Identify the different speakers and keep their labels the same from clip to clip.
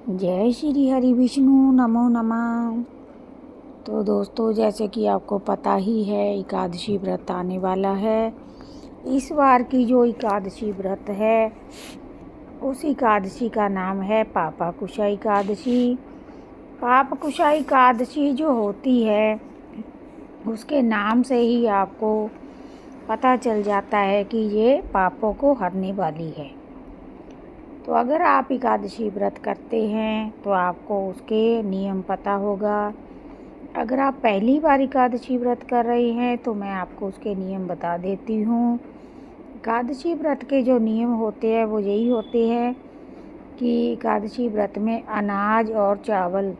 Speaker 1: जय श्री हरि विष्णु नमो नमः। तो दोस्तों, जैसे कि आपको पता ही है, एकादशी व्रत आने वाला है। इस बार की जो एकादशी व्रत है उस एकादशी का नाम है पापाकुशा एकादशी। पापकुशा एकादशी जो होती है उसके नाम से ही आपको पता चल जाता है कि ये पापों को हरने वाली है। तो अगर आप एकादशी व्रत करते हैं तो आपको उसके नियम पता होगा। अगर आप पहली बार एकादशी व्रत कर रहे हैं तो मैं आपको उसके नियम बता देती हूँ। एकादशी व्रत के जो नियम होते हैं वो यही होते हैं कि एकादशी व्रत में अनाज और चावल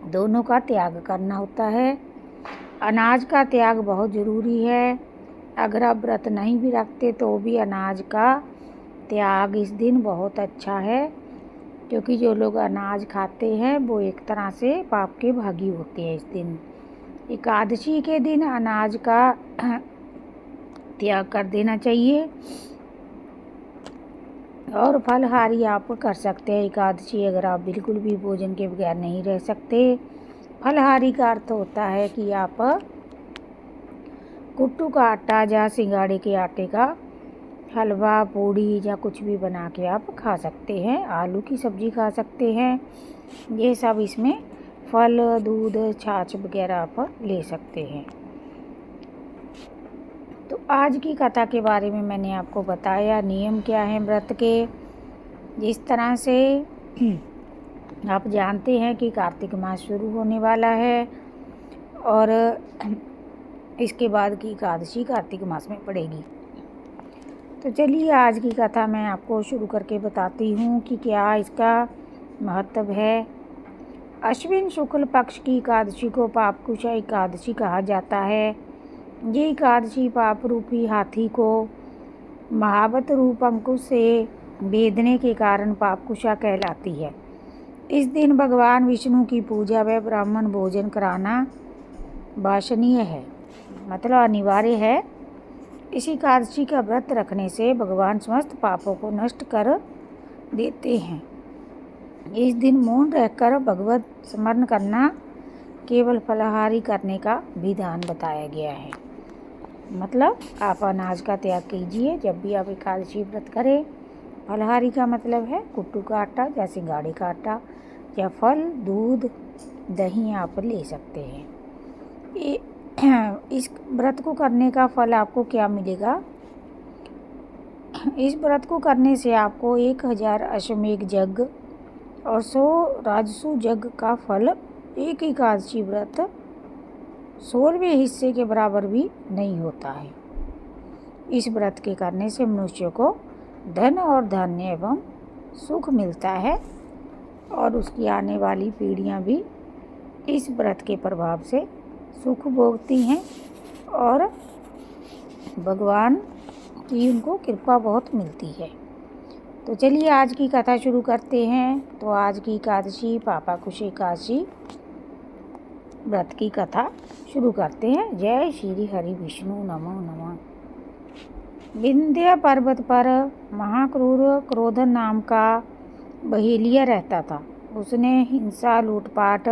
Speaker 1: दोनों का त्याग करना होता है। अनाज का त्याग बहुत ज़रूरी है। अगर आप व्रत नहीं भी रखते तो भी अनाज का त्याग इस दिन बहुत अच्छा है, क्योंकि जो लोग अनाज खाते हैं वो एक तरह से पाप के भागी होते हैं। इस दिन एकादशी के दिन अनाज का त्याग कर देना चाहिए। और फलहारी आप कर सकते हैं एकादशी, अगर आप बिल्कुल भी भोजन के बगैर नहीं रह सकते। फलहारी का अर्थ होता है कि आप कुट्टू का आटा या सिंगाड़े के आटे का हलवा, पूड़ी या कुछ भी बना के आप खा सकते हैं। आलू की सब्ज़ी खा सकते हैं। ये सब इसमें फल, दूध, छाछ वगैरह आप ले सकते हैं। तो आज की कथा के बारे में मैंने आपको बताया, नियम क्या हैं व्रत के। जिस तरह से आप जानते हैं कि कार्तिक मास शुरू होने वाला है और इसके बाद की एकादशी कार्तिक मास में पड़ेगी। तो चलिए आज की कथा मैं आपको शुरू करके बताती हूँ कि क्या इसका महत्व है। अश्विन शुक्ल पक्ष की एकादशी को पापकुशा एकादशी कहा जाता है। ये एकादशी पाप रूपी हाथी को महावत रूप अंकुश से भेदने के कारण पापकुशा कहलाती है। इस दिन भगवान विष्णु की पूजा व ब्राह्मण भोजन कराना वांछनीय है, मतलब अनिवार्य है। इस एकादशी का व्रत रखने से भगवान समस्त पापों को नष्ट कर देते हैं। इस दिन मौन रहकर भगवत स्मरण करना केवल फलाहारी करने का विधान बताया गया है। मतलब आप अनाज का त्याग कीजिए जब भी आप एकादशी व्रत करें। फलाहारी का मतलब है कुट्टू का आटा या सिंगाड़े का आटा या फल, दूध, दही आप ले सकते हैं। इस व्रत को करने का फल आपको क्या मिलेगा? इस व्रत को करने से आपको 1000 अश्वमेध यज्ञ और 100 राजसू यज्ञ का फल, एक एकादशी व्रत 16वें हिस्से के बराबर भी नहीं होता है। इस व्रत के करने से मनुष्य को धन और धान्य एवं सुख मिलता है और उसकी आने वाली पीढ़ियां भी इस व्रत के प्रभाव से सुख भोगती हैं और भगवान की उनको कृपा बहुत मिलती है। तो चलिए आज की कथा शुरू करते हैं। तो आज की एकादशी पापाकुशा एकादशी व्रत की कथा शुरू करते हैं। जय श्री हरि विष्णु नमो नमः। विंध्य पर्वत पर महाक्रूर क्रोधन नाम का बहेलिया रहता था। उसने हिंसा, लूटपाट,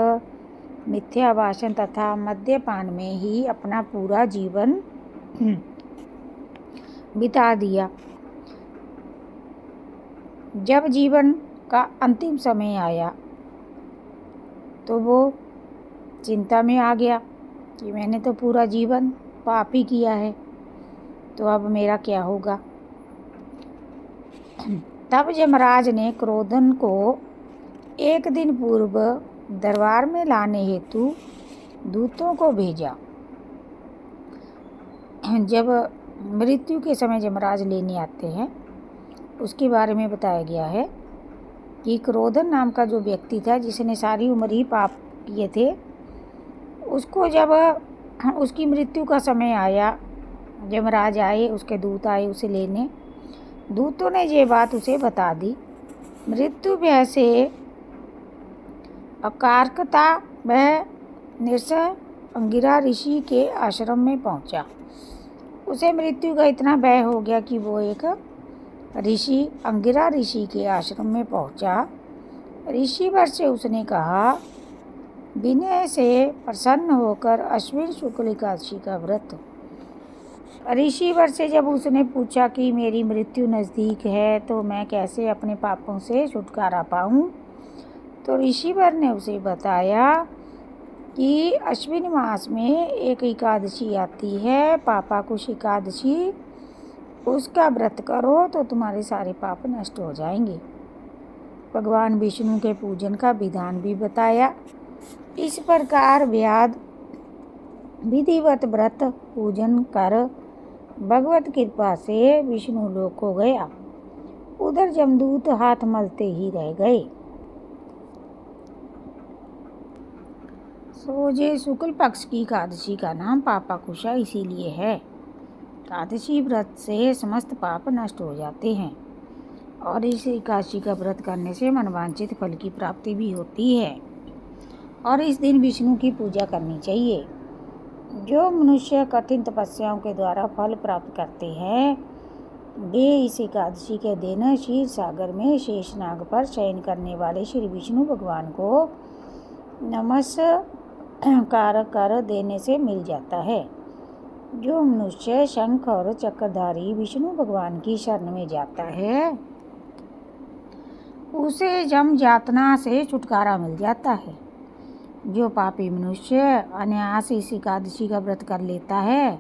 Speaker 1: मिथ्या भाषण तथा मद्यपान में ही अपना पूरा जीवन बिता दिया। जब जीवन का अंतिम समय आया तो वो चिंता में आ गया कि मैंने तो पूरा जीवन पाप ही किया है, तो अब मेरा क्या होगा। तब यमराज ने क्रोधन को एक दिन पूर्व दरबार में लाने हेतु दूतों को भेजा। जब मृत्यु के समय यमराज लेने आते हैं उसके बारे में बताया गया है कि क्रोधन नाम का जो व्यक्ति था, जिसने सारी उम्र ही पाप किए थे, उसको जब उसकी मृत्यु का समय आया, यमराज आए, उसके दूत आए उसे लेने। दूतों ने ये बात उसे बता दी। मृत्यु भय से अकारकता वह निरसह अंगिरा ऋषि के आश्रम में पहुंचा। उसे मृत्यु का इतना भय हो गया कि वो एक ऋषि, अंगिरा ऋषि के आश्रम में पहुंचा ऋषिवर से उसने कहा, विनय से प्रसन्न होकर अश्विन शुक्ल एकादशी का व्रत। ऋषिवर से जब उसने पूछा कि मेरी मृत्यु नज़दीक है तो मैं कैसे अपने पापों से छुटकारा पाऊँ, तो ऋषिवर ने उसे बताया कि अश्विन मास में एक एकादशी आती है, पापाकुश एकादशी, उसका व्रत करो तो तुम्हारे सारे पाप नष्ट हो जाएंगे। भगवान विष्णु के पूजन का विधान भी बताया। इस प्रकार व्याध विधिवत व्रत पूजन कर भगवत कृपा से विष्णु लोक को गया। उधर जमदूत हाथ मलते ही रह गए। सोजे शुक्ल पक्ष की एकादशी का नाम पापाकुशा इसीलिए है। एकादशी व्रत से समस्त पाप नष्ट हो जाते हैं और इस एकादशी का व्रत करने से मनवांछित फल की प्राप्ति भी होती है। और इस दिन विष्णु की पूजा करनी चाहिए। जो मनुष्य कठिन तपस्याओं के द्वारा फल प्राप्त करते हैं, वे इस एकादशी के दिन क्षीर सागर में शेषनाग पर शयन करने वाले श्री विष्णु भगवान को नमस्कार कर देने से मिल जाता है। जो मनुष्य शंख और चक्रधारी विष्णु भगवान की शरण में जाता है, उसे जम यातना से छुटकारा मिल जाता है। जो पापी मनुष्य अनायास इस एकादशी का व्रत कर लेता है,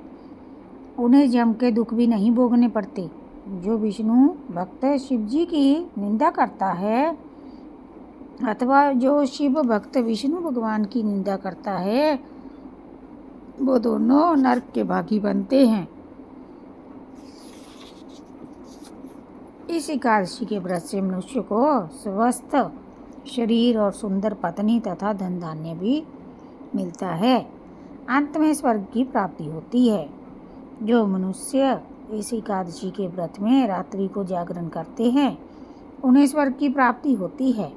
Speaker 1: उन्हें जम के दुख भी नहीं भोगने पड़ते। जो विष्णु भक्त शिव जी की निंदा करता है अथवा जो शिव भक्त विष्णु भगवान की निंदा करता है, वो दोनों नरक के भागी बनते हैं। इस एकादशी के व्रत से मनुष्य को स्वस्थ शरीर और सुंदर पत्नी तथा धन धान्य भी मिलता है। अंत में स्वर्ग की प्राप्ति होती है। जो मनुष्य इस एकादशी के व्रत में रात्रि को जागरण करते हैं, उन्हें स्वर्ग की प्राप्ति होती है।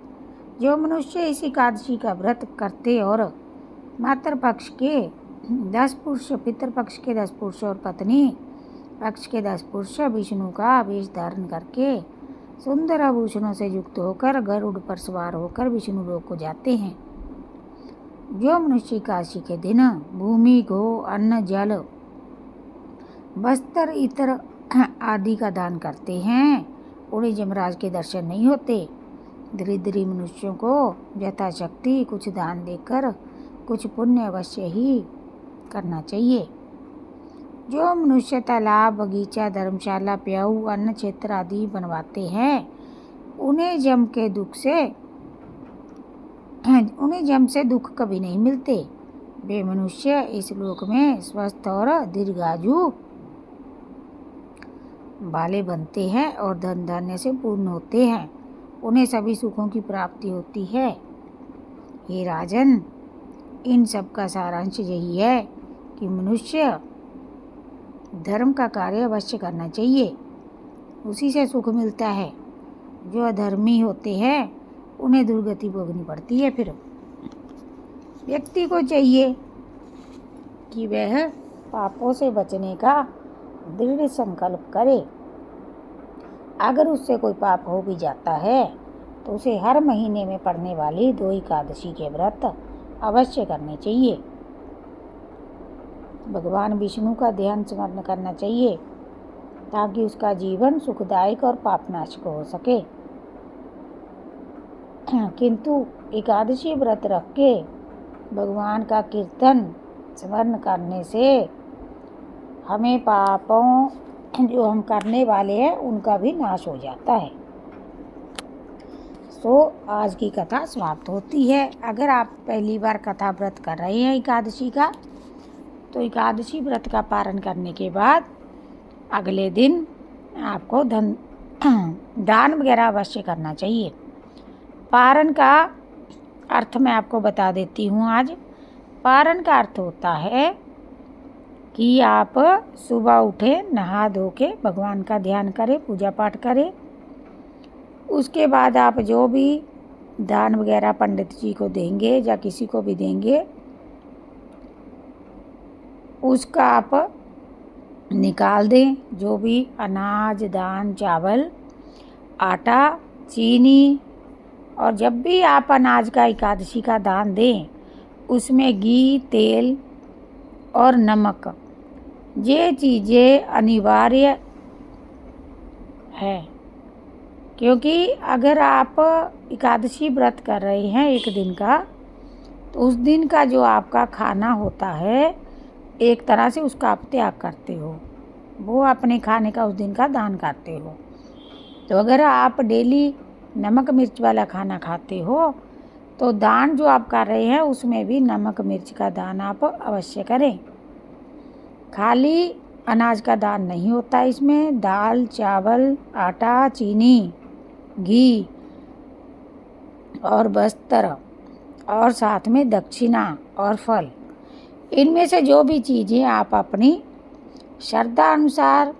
Speaker 1: जो मनुष्य इस एकादशी का व्रत करते और मातृपक्ष के 10 पुरुष, पितृपक्ष के 10 पुरुष और पत्नी पक्ष के 10 पुरुष विष्णु का वेश धारण करके सुंदर आभूषणों से युक्त होकर गरुड़ पर सवार होकर विष्णु लोक को जाते हैं। जो मनुष्य एकादशी के दिन भूमि, गो, अन्न, जल, वस्त्र, इत्र आदि का दान करते हैं, उन्हें यमराज के दर्शन नहीं होते। दरिद्री मनुष्यों को यथाशक्ति कुछ दान देकर कुछ पुण्य अवश्य ही करना चाहिए। जो मनुष्य तालाब, बगीचा, धर्मशाला, प्याऊ, अन्न क्षेत्र आदि बनवाते हैं, उन्हें जम से दुख कभी नहीं मिलते। वे मनुष्य इस लोक में स्वस्थ और दीर्घायु वाले बनते हैं और धन धान्य से पूर्ण होते हैं। उन्हें सभी सुखों की प्राप्ति होती है। हे राजन, इन सब का सारांश यही है कि मनुष्य धर्म का कार्य अवश्य करना चाहिए, उसी से सुख मिलता है। जो अधर्मी होते हैं, उन्हें दुर्गति भोगनी पड़ती है। फिर व्यक्ति को चाहिए कि वह पापों से बचने का दृढ़ संकल्प करे। अगर उससे कोई पाप हो भी जाता है तो उसे हर महीने में पड़ने वाली 2 एकादशी के व्रत अवश्य करने चाहिए। भगवान विष्णु का ध्यान स्मरण करना चाहिए ताकि उसका जीवन सुखदायक और पापनाशक हो सके। किंतु एकादशी व्रत रख के भगवान का कीर्तन स्मरण करने से हमें पापों जो हम करने वाले हैं उनका भी नाश हो जाता है। तो आज की कथा समाप्त होती है। अगर आप पहली बार कथा व्रत कर रहे हैं एकादशी का, तो एकादशी व्रत का पारण करने के बाद अगले दिन आपको दान वगैरह अवश्य करना चाहिए। पारण का अर्थ मैं आपको बता देती हूँ आज। पारण का अर्थ होता है कि आप सुबह उठें, नहा धो के भगवान का ध्यान करें, पूजा पाठ करें। उसके बाद आप जो भी दान वगैरह पंडित जी को देंगे या किसी को भी देंगे, उसका आप निकाल दें। जो भी अनाज, दान, चावल, आटा, चीनी और जब भी आप अनाज का एकादशी का दान दें, उसमें घी, तेल और नमक, ये चीज़ें अनिवार्य है। क्योंकि अगर आप एकादशी व्रत कर रहे हैं एक दिन का, तो उस दिन का जो आपका खाना होता है, एक तरह से उसका आप त्याग करते हो, वो अपने खाने का उस दिन का दान करते हो। तो अगर आप डेली नमक मिर्च वाला खाना खाते हो, तो दान जो आप कर रहे हैं उसमें भी नमक मिर्च का दान आप अवश्य करें। खाली अनाज का दान नहीं होता, इसमें दाल, चावल, आटा, चीनी, घी और वस्त्र और साथ में दक्षिणा और फल, इनमें से जो भी चीज़ें आप अपनी श्रद्धा अनुसार,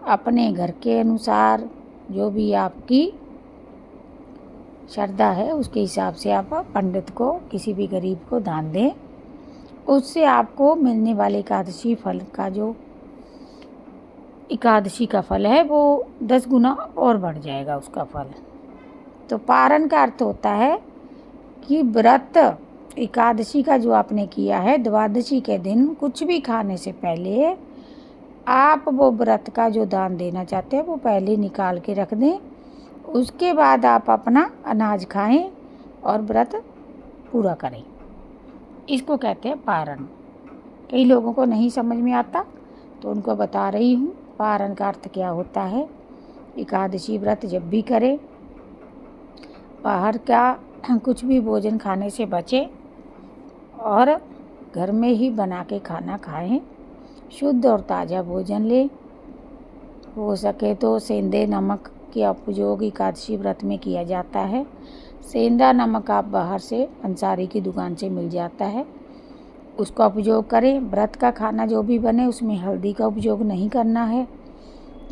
Speaker 1: अपने घर के अनुसार, जो भी आपकी श्रद्धा है उसके हिसाब से आप पंडित को, किसी भी गरीब को दान दें। उससे आपको मिलने वाले एकादशी फल का, जो एकादशी का फल है, वो 10 गुना और बढ़ जाएगा उसका फल। तो पारण का अर्थ होता है कि व्रत एकादशी का जो आपने किया है, द्वादशी के दिन कुछ भी खाने से पहले आप वो व्रत का जो दान देना चाहते हैं वो पहले निकाल के रख दें। उसके बाद आप अपना अनाज खाएं और व्रत पूरा करें। इसको कहते हैं पारण। कई लोगों को नहीं समझ में आता, तो उनको बता रही हूँ पारण का अर्थ क्या होता है। एकादशी व्रत जब भी करें, बाहर का कुछ भी भोजन खाने से बचें और घर में ही बना के खाना खाएं। शुद्ध और ताज़ा भोजन लें। हो सके तो सेंधे नमक का उपयोग एकादशी व्रत में किया जाता है। सेंधा नमक आप बाहर से अंसारी की दुकान से मिल जाता है, उसका उपयोग करें। व्रत का खाना जो भी बने उसमें हल्दी का उपयोग नहीं करना है।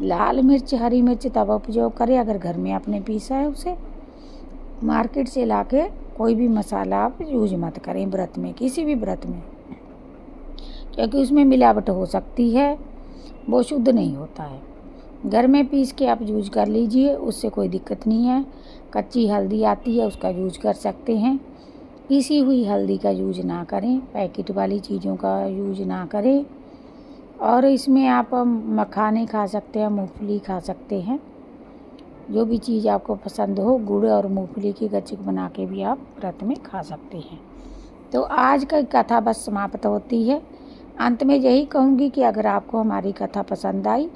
Speaker 1: लाल मिर्च, हरी मिर्च तब उपयोग करें अगर घर में आपने पीसा है उसे। मार्केट से लाके कोई भी मसाला आप यूज मत करें व्रत में, किसी भी व्रत में, क्योंकि उसमें मिलावट हो सकती है, वो शुद्ध नहीं होता है। घर में पीस के आप यूज कर लीजिए, उससे कोई दिक्कत नहीं है। कच्ची हल्दी आती है, उसका यूज कर सकते हैं। पीसी हुई हल्दी का यूज ना करें, पैकेट वाली चीज़ों का यूज ना करें। और इसमें आप मखाने खा सकते हैं, मूंगफली खा सकते हैं, जो भी चीज़ आपको पसंद हो। गुड़ और मूंगफली की गच्चक बना के भी आप व्रत में खा सकते हैं। तो आज का कथा बस समाप्त होती है। अंत में यही कहूँगी कि अगर आपको हमारी कथा पसंद आई,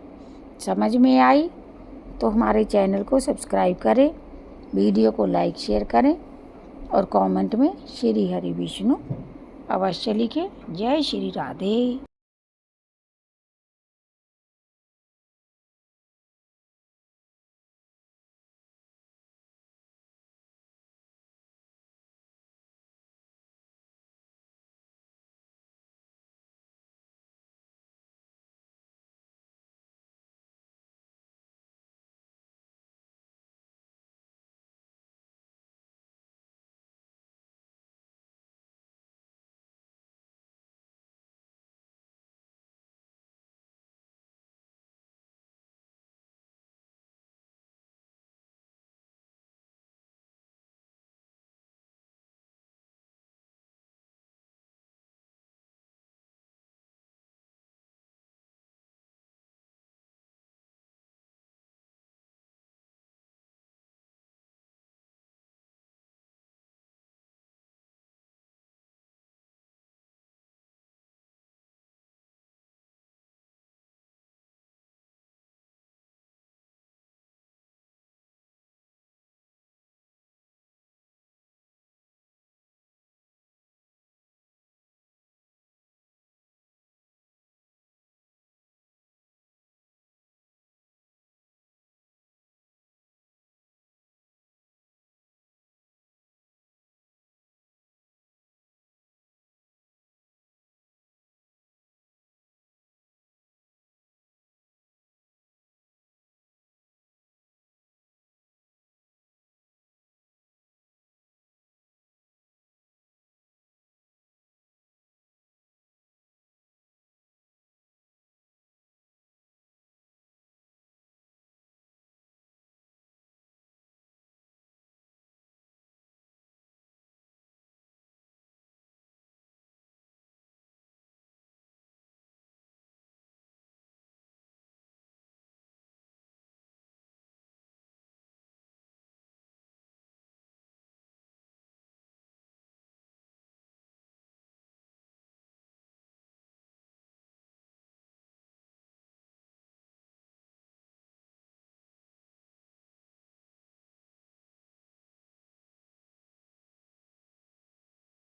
Speaker 1: समझ में आई, तो हमारे चैनल को सब्सक्राइब करें, वीडियो को लाइक शेयर करें और कमेंट में श्री हरि विष्णु अवश्य लिखें। जय श्री राधे।